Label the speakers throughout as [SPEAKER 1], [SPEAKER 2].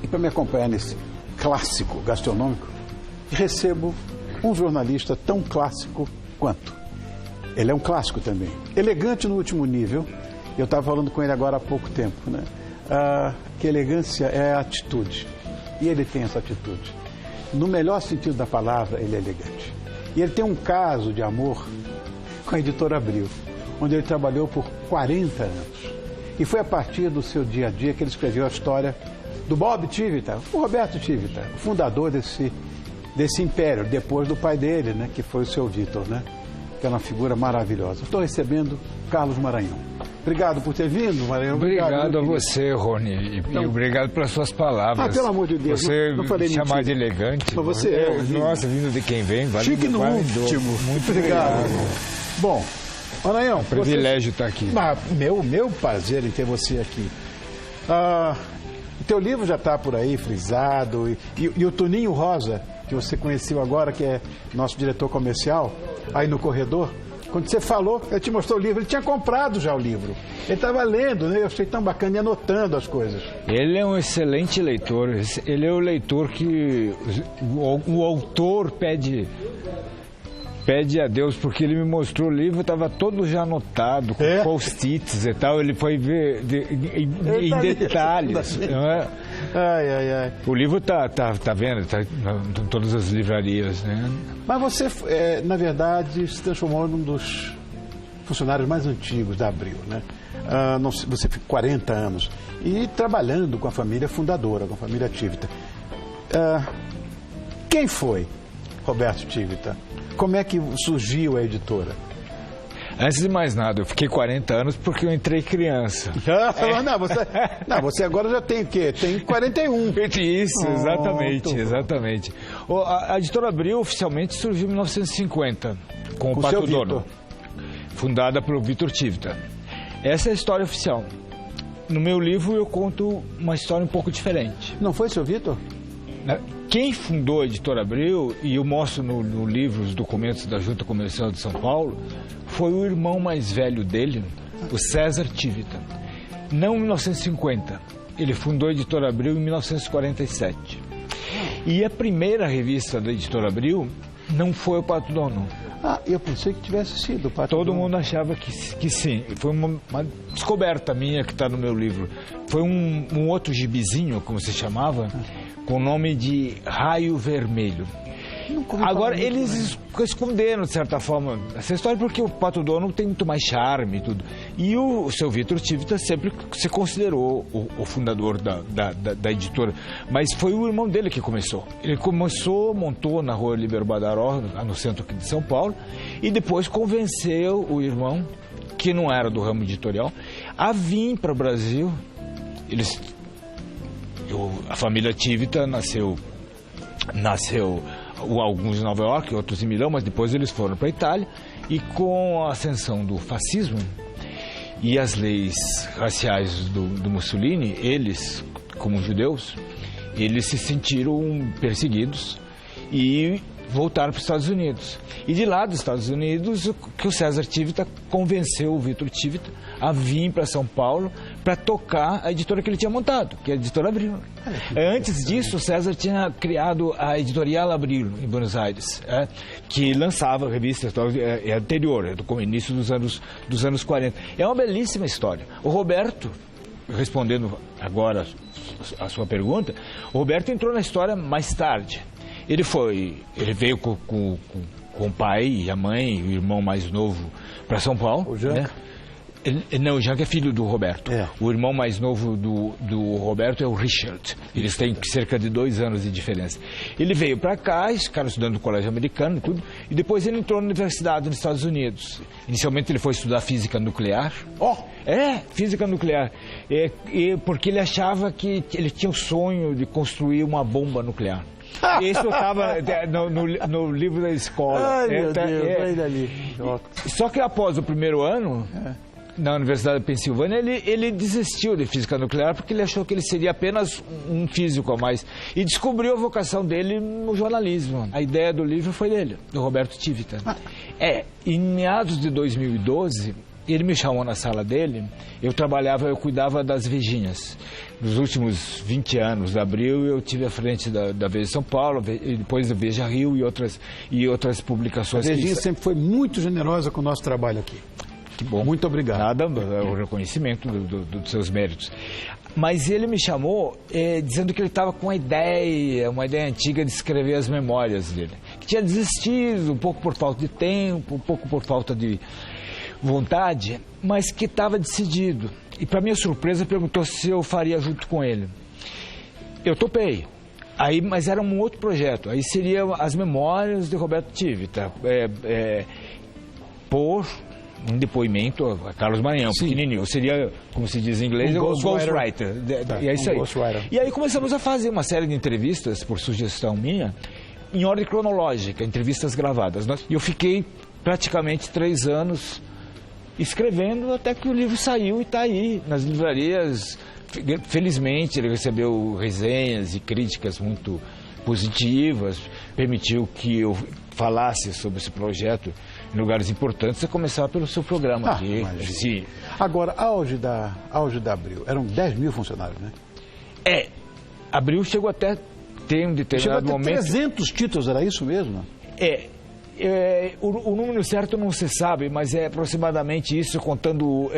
[SPEAKER 1] E para me acompanhar nesse clássico gastronômico, recebo um jornalista tão clássico quanto. Ele é um clássico também. Elegante no último nível. Eu estava falando com ele agora há pouco tempo, né? Que elegância é a atitude. E ele tem essa atitude. No melhor sentido da palavra, ele é elegante. E ele tem um caso de amor com a Editora Abril, onde ele trabalhou por 40 anos. E foi a partir do seu dia a dia que ele escreveu a história do Bob Tivita, o Roberto Tivita, o fundador desse império, depois do pai dele, né, que foi o seu Vitor, né, que é uma figura maravilhosa. Estou recebendo Carlos Maranhão. Obrigado por ter vindo, Maranhão.
[SPEAKER 2] Obrigado a você, Rony, e obrigado pelas suas palavras.
[SPEAKER 1] Pelo amor de Deus,
[SPEAKER 2] você
[SPEAKER 1] não falei
[SPEAKER 2] chamar
[SPEAKER 1] mentira.
[SPEAKER 2] de elegante.
[SPEAKER 1] Mas você é.
[SPEAKER 2] Nossa, vindo de quem vem, vale.
[SPEAKER 1] Chique no último.
[SPEAKER 2] Muito
[SPEAKER 1] obrigado. Bom, Maranhão,
[SPEAKER 2] privilégio estar aqui.
[SPEAKER 1] Meu prazer em ter você aqui. O teu livro já está por aí, frisado, e o Toninho Rosa, que você conheceu agora, que é nosso diretor comercial, aí no corredor, quando você falou, ele te mostrou o livro, ele tinha comprado já o livro. Ele estava lendo, né? Eu achei tão bacana, e anotando as coisas.
[SPEAKER 2] Ele é um excelente leitor, ele é o leitor que o autor pede a Deus, porque ele me mostrou o livro, estava todo já anotado, com post-its e tal, ele foi ver em detalhes. Não é?
[SPEAKER 1] Ai.
[SPEAKER 2] O livro tá vendo, tá em todas as livrarias, né?
[SPEAKER 1] Mas você, na verdade, se transformou num dos funcionários mais antigos da Abril, né? Você ficou 40 anos e trabalhando com a família fundadora, com a família Tivita. Quem foi Roberto Tivita? Como é que surgiu a editora?
[SPEAKER 2] Antes de mais nada, eu fiquei 40 anos porque eu entrei criança.
[SPEAKER 1] Você agora já tem o quê? Tem 41.
[SPEAKER 2] Isso, exatamente. A Editora Abril oficialmente surgiu em 1950, com o Pato Dono, fundada pelo Vitor Tivita. Essa é a história oficial. No meu livro eu conto uma história um pouco diferente.
[SPEAKER 1] Não foi seu Vitor?
[SPEAKER 2] Quem fundou a Editora Abril, e eu mostro no livro os documentos da Junta Comercial de São Paulo, foi o irmão mais velho dele, o César Tivita. Não em 1950, ele fundou a Editora Abril em 1947. E a primeira revista da Editora Abril não foi o Pato Dono.
[SPEAKER 1] Eu pensei que tivesse sido o Pato Dono.
[SPEAKER 2] Todo mundo achava que sim. Foi uma descoberta minha que está no meu livro. Foi um outro gibizinho, como se chamava, com o nome de Raio Vermelho. Agora, eles esconderam, de certa forma, essa história, porque o Pato Dono tem muito mais charme e tudo. E o seu Vitor Tivita sempre se considerou o fundador da editora. Mas foi o irmão dele que começou. Ele montou na rua Libero Badaró, no centro aqui de São Paulo, e depois convenceu o irmão, que não era do ramo editorial, a vir para o Brasil. A família Tivita nasceu alguns em Nova York, outros em Milão, mas depois eles foram para a Itália, e com a ascensão do fascismo e as leis raciais do Mussolini, eles, como judeus, eles se sentiram perseguidos e voltaram para os Estados Unidos. E de lá dos Estados Unidos, que o César Tivita convenceu o Vitor Tivita a vir para São Paulo para tocar a editora que ele tinha montado, que é a Editora Abril. Antes disso, o César tinha criado a Editorial Abril, em Buenos Aires, que lançava revistas anterior, do início dos anos 40. É uma belíssima história. O Roberto, respondendo agora a sua pergunta, o Roberto entrou na história mais tarde. Ele veio com o pai e a mãe e o irmão mais novo para São Paulo.
[SPEAKER 1] O Janca?
[SPEAKER 2] Né? O Janca é filho do Roberto. O irmão mais novo do Roberto é o Richard. Eles têm cerca de 2 anos de diferença. Ele veio para cá, ficaram estudando no colégio americano e tudo, e depois ele entrou na universidade nos Estados Unidos. Inicialmente ele foi estudar física nuclear. Física nuclear. Porque ele achava que ele tinha o sonho de construir uma bomba nuclear. Isso estava no livro da escola.
[SPEAKER 1] Ai, meu Deus, ali.
[SPEAKER 2] Só que após o primeiro ano, na Universidade da Pensilvânia, ele desistiu de física nuclear porque ele achou que ele seria apenas um físico a mais. E descobriu a vocação dele no jornalismo. A ideia do livro foi dele, do Roberto Tivita. Em meados de 2012, Ele me chamou na sala dele, eu cuidava das Vejinhas. Nos últimos 20 anos da Abril, eu tive à frente da Veja São Paulo, e depois da Veja Rio e outras publicações.
[SPEAKER 1] A Vejinha sempre foi muito generosa com o nosso trabalho aqui.
[SPEAKER 2] Que bom.
[SPEAKER 1] Muito obrigado.
[SPEAKER 2] Nada, é o reconhecimento dos seus méritos. Mas ele me chamou dizendo que ele estava com uma ideia antiga de escrever as memórias dele. Que tinha desistido, um pouco por falta de tempo, um pouco por falta de vontade, mas que estava decidido. E, para minha surpresa, perguntou se eu faria junto com ele. Eu topei. Mas era um outro projeto. Aí seria as memórias de Roberto Tivita. Por um depoimento a Carlos Maranhão, pequenininho. Seria, como se diz em inglês, um ghostwriter. E é isso aí. E aí começamos a fazer uma série de entrevistas, por sugestão minha, em ordem cronológica, entrevistas gravadas. E eu fiquei praticamente 3 anos escrevendo até que o livro saiu e está aí nas livrarias. Felizmente ele recebeu resenhas e críticas muito positivas, permitiu que eu falasse sobre esse projeto em lugares importantes, a começar pelo seu programa aqui. Sim.
[SPEAKER 1] Agora, auge da Abril, eram 10 mil funcionários, né?
[SPEAKER 2] Abril chegou até ter um determinado momento...
[SPEAKER 1] 300 títulos, era isso mesmo?
[SPEAKER 2] O número certo não se sabe, mas é aproximadamente isso, contando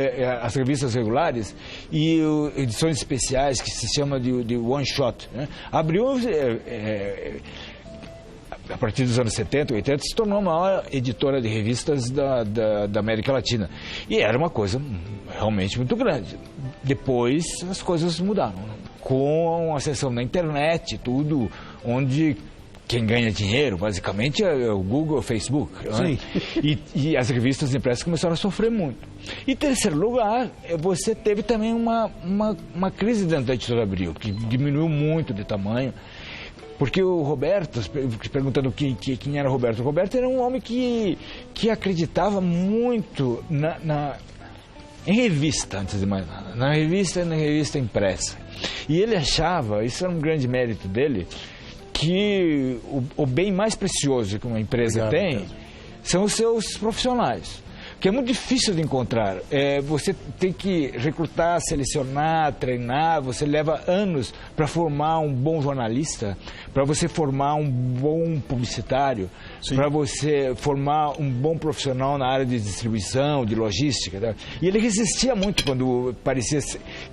[SPEAKER 2] as revistas regulares e edições especiais, que se chama de one shot, né? Abril, a partir dos anos 70, 80, se tornou a maior editora de revistas da América Latina. E era uma coisa realmente muito grande. Depois as coisas mudaram, né? Com a ascensão da internet, tudo, onde quem ganha dinheiro, basicamente, é o Google, o Facebook. Né? E as revistas impressas começaram a sofrer muito. E, em terceiro lugar, você teve também uma crise dentro da editora Abril, que diminuiu muito de tamanho. Porque o Roberto, perguntando quem era o Roberto era um homem que acreditava muito em revista, antes de mais nada. Na revista impressa. E ele achava, isso era um grande mérito dele, que o bem mais precioso que uma empresa tem são os seus profissionais, que é muito difícil de encontrar. Você tem que recrutar, selecionar, treinar, você leva anos para formar um bom jornalista, para você formar um bom publicitário, para você formar um bom profissional na área de distribuição, de logística. Tá? E ele resistia muito quando parecia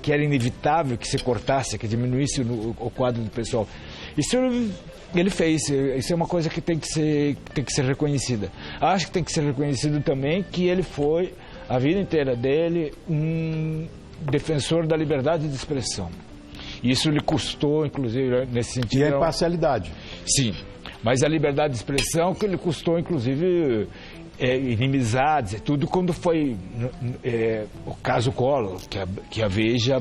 [SPEAKER 2] que era inevitável que se cortasse, que diminuísse o quadro do pessoal. Isso ele fez, isso é uma coisa que tem que ser reconhecida. Acho que tem que ser reconhecido também que ele foi, a vida inteira dele, um defensor da liberdade de expressão. Isso lhe custou, inclusive, nesse sentido...
[SPEAKER 1] E a imparcialidade.
[SPEAKER 2] Sim, mas a liberdade de expressão que lhe custou, inclusive... inimizades e tudo, quando foi o caso Collor, que a Veja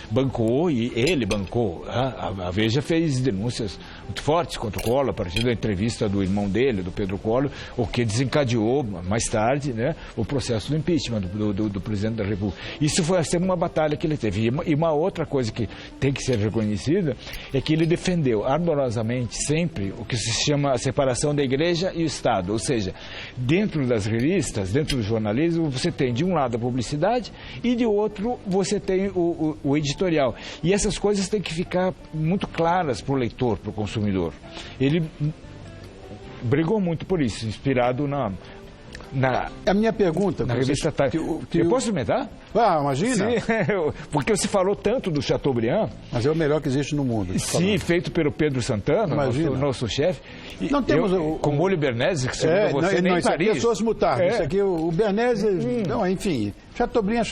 [SPEAKER 2] bancou, e ele bancou. A Veja fez denúncias muito fortes contra o Collor, a partir da entrevista do irmão dele, do Pedro Collor, o que desencadeou, mais tarde, né, o processo do impeachment do presidente da República. Isso foi sempre uma batalha que ele teve. E uma outra coisa que tem que ser reconhecida é que ele defendeu ardorosamente sempre o que se chama a separação da igreja e o Estado, ou seja, dentro das revistas, dentro do jornalismo, você tem de um lado a publicidade e de outro você tem o editorial. E essas coisas têm que ficar muito claras para o leitor, para o consumidor. Ele brigou muito por isso, inspirado
[SPEAKER 1] a minha pergunta...
[SPEAKER 2] Na revista Time. Eu posso comentar?
[SPEAKER 1] Imagina.
[SPEAKER 2] Sim, porque você falou tanto do Chateaubriand.
[SPEAKER 1] Mas é o melhor que existe no mundo.
[SPEAKER 2] Sim, feito pelo Pedro Santana, nosso chefe.
[SPEAKER 1] Não temos
[SPEAKER 2] com Molho Bernese, que segundo você nem em Paris.
[SPEAKER 1] Isso aqui é Source Mutard. Isso aqui, o Bernese... Não, enfim, Chateaubriand,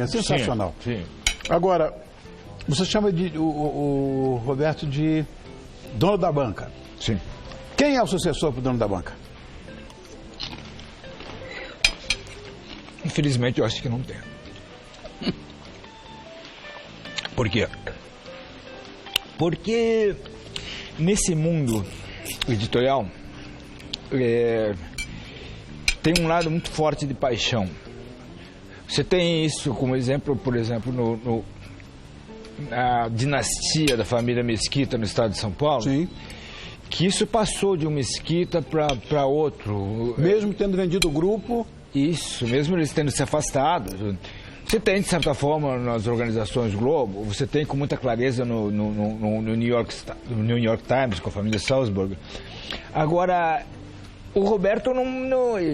[SPEAKER 1] sensacional.
[SPEAKER 2] Sim.
[SPEAKER 1] Agora, você chama o Roberto de dono da banca.
[SPEAKER 2] Sim.
[SPEAKER 1] Quem é o sucessor para o dono da banca?
[SPEAKER 2] Infelizmente, eu acho que não tem. Por quê? Porque nesse mundo editorial tem um lado muito forte de paixão. Você tem isso como exemplo, por exemplo, na dinastia da família Mesquita no estado de São Paulo.
[SPEAKER 1] Sim.
[SPEAKER 2] Que isso passou de um Mesquita para outro.
[SPEAKER 1] Mesmo tendo vendido o grupo...
[SPEAKER 2] Isso, mesmo eles tendo se afastado. Você tem, de certa forma, nas organizações Globo, você tem com muita clareza no New York Times, com a família Salzburg. Agora, o Roberto,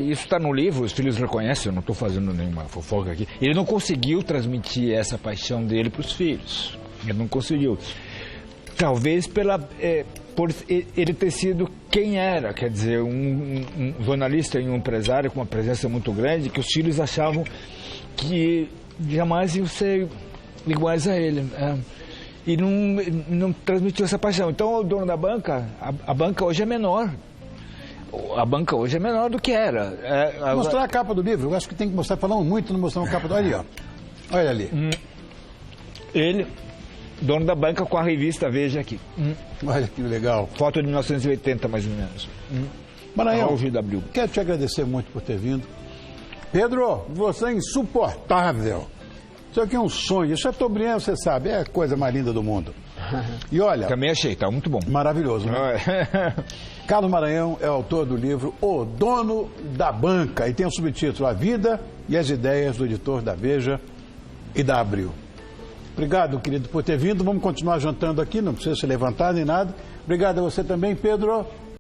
[SPEAKER 2] isso está no livro, os filhos reconhecem, eu não estou fazendo nenhuma fofoca aqui, ele não conseguiu transmitir essa paixão dele para os filhos. Ele não conseguiu. Talvez por ele ter sido quem era, quer dizer, um jornalista e um empresário com uma presença muito grande, que os filhos achavam que jamais iam ser iguais a ele. E não transmitiu essa paixão. Então, o dono da banca, a banca hoje é menor. A banca hoje é menor do que era.
[SPEAKER 1] Mostrar a capa do livro, eu acho que tem que mostrar, falamos muito, não mostramos a capa do livro. Ali, ó. Olha ali.
[SPEAKER 2] Ele, dono da banca, com a revista Veja aqui.
[SPEAKER 1] Olha que legal.
[SPEAKER 2] Foto de 1980, mais ou menos.
[SPEAKER 1] Maranhão, quero te agradecer muito por ter vindo. Pedro, você é insuportável. Isso aqui é um sonho. Chateaubriand, você sabe, é a coisa mais linda do mundo. E olha...
[SPEAKER 2] Também achei, tá muito bom.
[SPEAKER 1] Maravilhoso, né? Carlos Maranhão é autor do livro O Dono da Banca e tem o subtítulo A Vida e as Ideias do editor da Veja e da Abril. Obrigado, querido, por ter vindo. Vamos continuar jantando aqui, não precisa se levantar nem nada. Obrigado a você também, Pedro.